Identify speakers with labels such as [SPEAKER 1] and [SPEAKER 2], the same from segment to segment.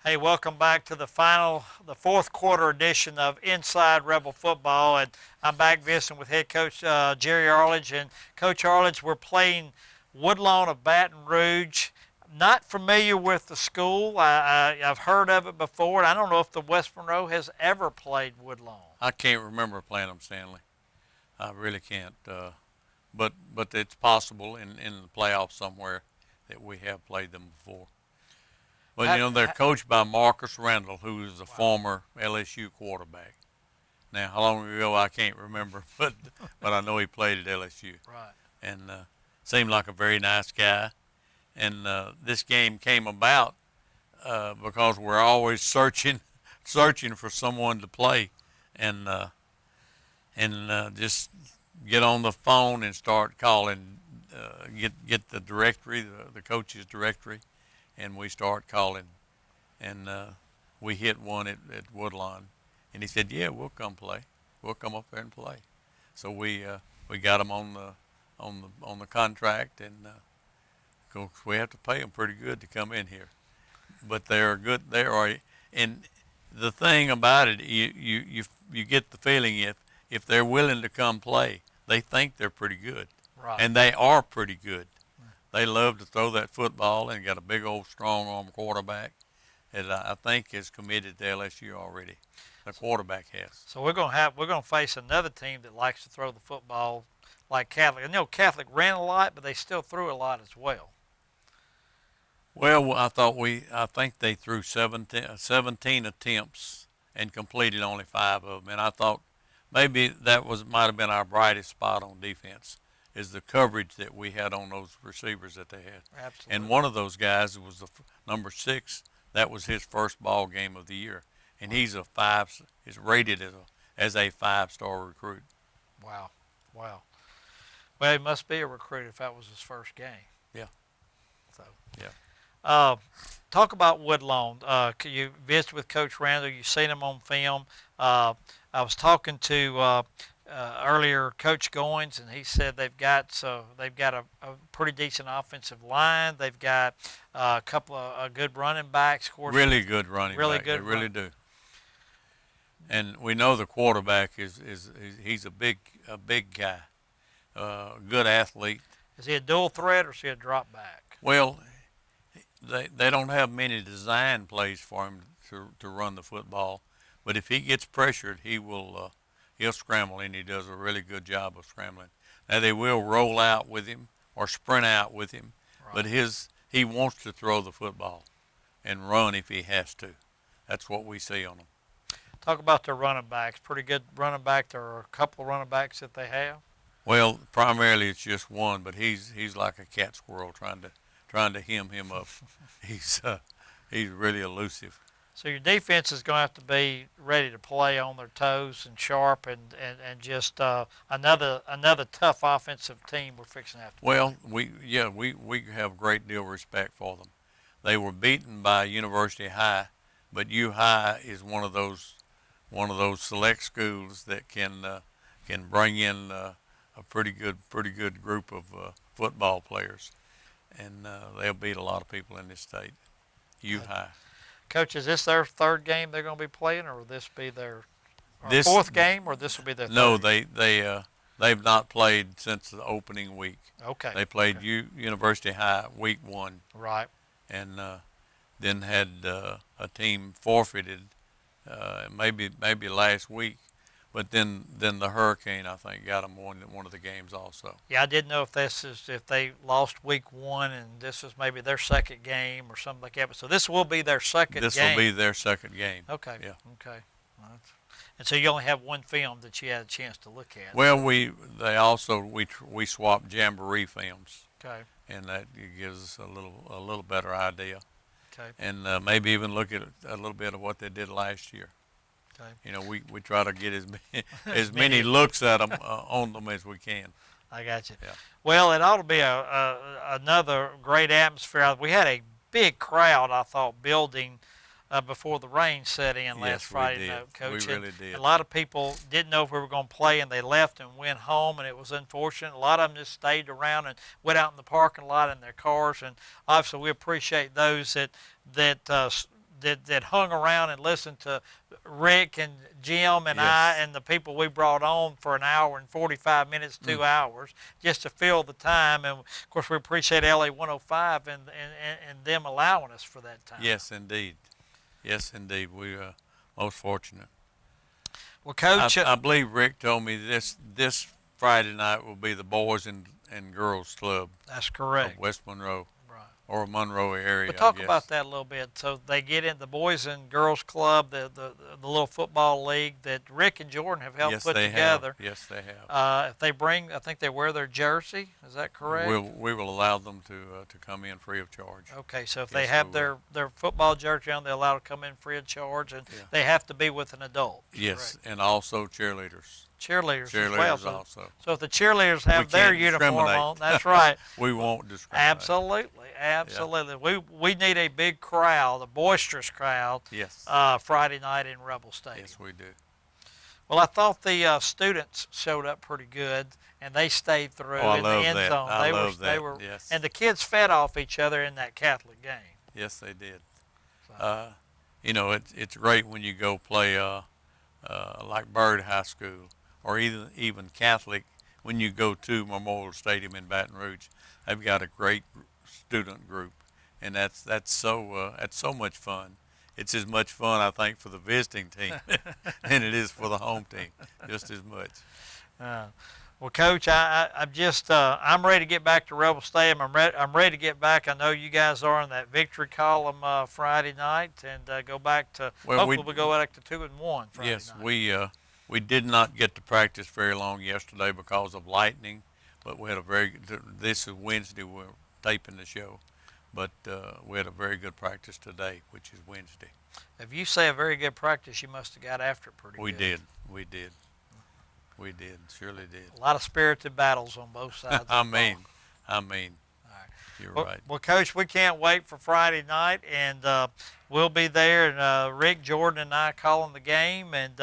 [SPEAKER 1] Hey, welcome back to the fourth quarter edition of Inside Rebel Football, and I'm back visiting with head coach Jerry Arledge. And Coach Arledge, we're playing Woodlawn of Baton Rouge. Not familiar with the school. I've heard of it before. And I don't know if the West Monroe has ever played Woodlawn.
[SPEAKER 2] I can't remember playing them, Stanley. I really can't. But it's possible in the playoffs somewhere that we have played them before. But they're coached by Marcus Randall, who is a former LSU quarterback. Now, how long ago I can't remember, but I know he played at LSU.
[SPEAKER 1] Right.
[SPEAKER 2] And seemed like a very nice guy. And this game came about because we're always searching for someone to play, and just get on the phone and start calling, get the directory, the coach's directory, and we start calling, and we hit one at Woodlawn, and he said, "Yeah, we'll come play. We'll come up there and play." So we got him on the contract, and of course we have to pay them pretty good to come in here, but they are good. They are, and the thing about it, you get the feeling if they're willing to come play, they think they're pretty good,
[SPEAKER 1] Right.
[SPEAKER 2] and they are pretty good. They love to throw that football and got a big old strong arm quarterback that I think is committed to LSU already. The quarterback has.
[SPEAKER 1] So we're gonna face another team that likes to throw the football like Catholic. I know Catholic ran a lot, but they still threw a lot as well.
[SPEAKER 2] Well, I think they threw 17 attempts and completed only 5 of them, and I thought maybe might have been our brightest spot on defense is the coverage that we had on those receivers that they had.
[SPEAKER 1] Absolutely.
[SPEAKER 2] And one of those guys was the number 6. That was his first ball game of the year, and he's is rated as a 5-star recruit.
[SPEAKER 1] Wow. Wow. Well, he must be a recruit if that was his first game.
[SPEAKER 2] Yeah.
[SPEAKER 1] So.
[SPEAKER 2] Yeah.
[SPEAKER 1] Talk about Woodlawn. You visited with Coach Randall. You've seen him on film. I was talking to earlier Coach Goins, and he said they've got a pretty decent offensive line. They've got a couple of good running backs. Of course,
[SPEAKER 2] really good running
[SPEAKER 1] really
[SPEAKER 2] back.
[SPEAKER 1] good.
[SPEAKER 2] They really do. And we know the quarterback he's a big guy, good athlete.
[SPEAKER 1] Is he a dual threat or is he a drop back?
[SPEAKER 2] Well, they don't have many design plays for him to run the football, but if he gets pressured, he'll scramble, and he does a really good job of scrambling. Now they will roll out with him or sprint out with him,
[SPEAKER 1] Right.
[SPEAKER 2] but he wants to throw the football and run if he has to. That's what we see on him.
[SPEAKER 1] Talk about their running backs. Pretty good running back. There are a couple of running backs that they have.
[SPEAKER 2] Well, primarily it's just one, but he's like a cat squirrel trying to hem him up. He's really elusive.
[SPEAKER 1] So your defense is going to have to be ready to play on their toes and sharp, and just another tough offensive team we're fixing to have to.
[SPEAKER 2] Well, we have a great deal of respect for them. They were beaten by University High, but U High is one of those select schools that can bring in a pretty good group of football players, and they'll beat a lot of people in this state. U High.
[SPEAKER 1] Coach, is this their third game they're going to be playing, or will this be their
[SPEAKER 2] This-
[SPEAKER 1] fourth game, or this will be their
[SPEAKER 2] No,
[SPEAKER 1] third?
[SPEAKER 2] they've not played since the opening week.
[SPEAKER 1] Okay.
[SPEAKER 2] They played University High week 1,
[SPEAKER 1] Right.
[SPEAKER 2] and then had a team forfeited maybe last week, but then the hurricane I think got them one of the games also.
[SPEAKER 1] Yeah, I didn't know if they lost week 1 and this was maybe their second game or something like that. But so this will be their second
[SPEAKER 2] This
[SPEAKER 1] game.
[SPEAKER 2] will be their second game.
[SPEAKER 1] Okay.
[SPEAKER 2] Yeah.
[SPEAKER 1] Okay. Well, and so you only have one film that you had a chance to look at.
[SPEAKER 2] Well, we swapped Jamboree films,
[SPEAKER 1] Okay.
[SPEAKER 2] and that gives us a little better idea,
[SPEAKER 1] Okay.
[SPEAKER 2] and maybe even look at a little bit of what they did last year.
[SPEAKER 1] Okay.
[SPEAKER 2] We try to get as many looks at them on them as we can.
[SPEAKER 1] I got you.
[SPEAKER 2] Yeah.
[SPEAKER 1] Well, it ought to be another great atmosphere. We had a big crowd, I thought, building before the rain set in last
[SPEAKER 2] Yes, we
[SPEAKER 1] Friday
[SPEAKER 2] did.
[SPEAKER 1] night, Coach.
[SPEAKER 2] We
[SPEAKER 1] And
[SPEAKER 2] really did.
[SPEAKER 1] a lot of people didn't know if we were going to play, and they left and went home, and it was unfortunate. A lot of them just stayed around and went out in the parking lot in their cars, and obviously we appreciate those that that hung around and listened to Rick and Jim and I and the people we brought on for an hour and 45 minutes, 2 hours, just to fill the time. And of course, we appreciate LA 105 and them allowing us for that time.
[SPEAKER 2] Yes, indeed. Yes, indeed. We are most fortunate.
[SPEAKER 1] Well, Coach,
[SPEAKER 2] I believe Rick told me this Friday night will be the Boys and Girls Club
[SPEAKER 1] that's
[SPEAKER 2] of
[SPEAKER 1] correct.
[SPEAKER 2] West Monroe
[SPEAKER 1] Right.
[SPEAKER 2] or Monroe area.
[SPEAKER 1] We'll talk
[SPEAKER 2] I guess.
[SPEAKER 1] about that a little bit. So they get in the Boys and Girls Club, the little football league that Rick and Jordan have helped
[SPEAKER 2] Yes,
[SPEAKER 1] put
[SPEAKER 2] they
[SPEAKER 1] together.
[SPEAKER 2] have. Yes, they have.
[SPEAKER 1] If they bring, I think they wear their jersey. Is that correct?
[SPEAKER 2] We will allow them to come in free of charge.
[SPEAKER 1] Okay, so if
[SPEAKER 2] Yes,
[SPEAKER 1] they have
[SPEAKER 2] we
[SPEAKER 1] their football jersey on, they're allowed to come in free of charge, and
[SPEAKER 2] Yeah.
[SPEAKER 1] they have to be with an adult.
[SPEAKER 2] Yes,
[SPEAKER 1] Correct.
[SPEAKER 2] and also cheerleaders.
[SPEAKER 1] Cheerleaders as well.
[SPEAKER 2] Cheerleaders
[SPEAKER 1] So,
[SPEAKER 2] also.
[SPEAKER 1] so if the cheerleaders have their
[SPEAKER 2] can't
[SPEAKER 1] uniform
[SPEAKER 2] discriminate.
[SPEAKER 1] on, that's right.
[SPEAKER 2] We won't discriminate.
[SPEAKER 1] Absolutely, absolutely. We need a big crowd, a boisterous crowd,
[SPEAKER 2] Yes.
[SPEAKER 1] Friday night in Rebel Stadium.
[SPEAKER 2] Yes, we do.
[SPEAKER 1] Well, I thought the students showed up pretty good, and they stayed through
[SPEAKER 2] Oh, I
[SPEAKER 1] in
[SPEAKER 2] love
[SPEAKER 1] the end
[SPEAKER 2] that.
[SPEAKER 1] zone.
[SPEAKER 2] I
[SPEAKER 1] They
[SPEAKER 2] love
[SPEAKER 1] were, they
[SPEAKER 2] that.
[SPEAKER 1] were,
[SPEAKER 2] Yes.
[SPEAKER 1] and the kids fed off each other in that Catholic game.
[SPEAKER 2] Yes, they did.
[SPEAKER 1] So.
[SPEAKER 2] You know, it's great when you go play like Byrd High School or even Catholic. When you go to Memorial Stadium in Baton Rouge, they've got a great student group, and that's so much fun. It's as much fun, I think, for the visiting team than it is for the home team, just as much.
[SPEAKER 1] Well, Coach, I'm just I'm ready to get back to Rebel Stadium. I'm ready to get back. I know you guys are in that victory column Friday night, and go back to.
[SPEAKER 2] Well,
[SPEAKER 1] hopefully, we go back to 2-1 Friday
[SPEAKER 2] Yes,
[SPEAKER 1] night.
[SPEAKER 2] we did not get to practice very long yesterday because of lightning, but we had a very good, this is Wednesday, we're taping the show, but we had a very good practice today, which is Wednesday.
[SPEAKER 1] If you say a very good practice, you must have got after it pretty
[SPEAKER 2] We
[SPEAKER 1] good.
[SPEAKER 2] did, surely did.
[SPEAKER 1] A lot of spirited battles on both sides.
[SPEAKER 2] I
[SPEAKER 1] of the
[SPEAKER 2] mean,
[SPEAKER 1] ball.
[SPEAKER 2] you're
[SPEAKER 1] Well,
[SPEAKER 2] right.
[SPEAKER 1] well, Coach, we can't wait for Friday night, and we'll be there. And Rick, Jordan, and I calling the game. And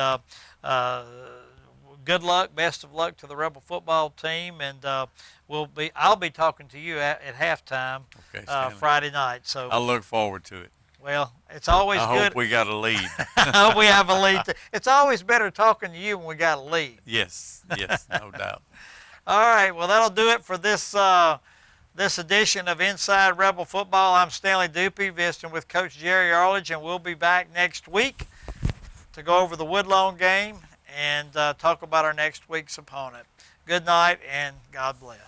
[SPEAKER 1] good luck, best of luck to the Rebel football team. And I'll be talking to you at halftime
[SPEAKER 2] Okay, Stanley.
[SPEAKER 1] Friday night. So,
[SPEAKER 2] I look forward to it.
[SPEAKER 1] well, it's always
[SPEAKER 2] I
[SPEAKER 1] good.
[SPEAKER 2] hope we got a lead.
[SPEAKER 1] I hope we have a lead. It's always better talking to you when we got a lead.
[SPEAKER 2] Yes, no doubt.
[SPEAKER 1] All right, well, that'll do it for this this edition of Inside Rebel Football. I'm Stanley Dupuy, visiting with Coach Jerry Arledge, and we'll be back next week to go over the Woodlawn game and talk about our next week's opponent. Good night, and God bless.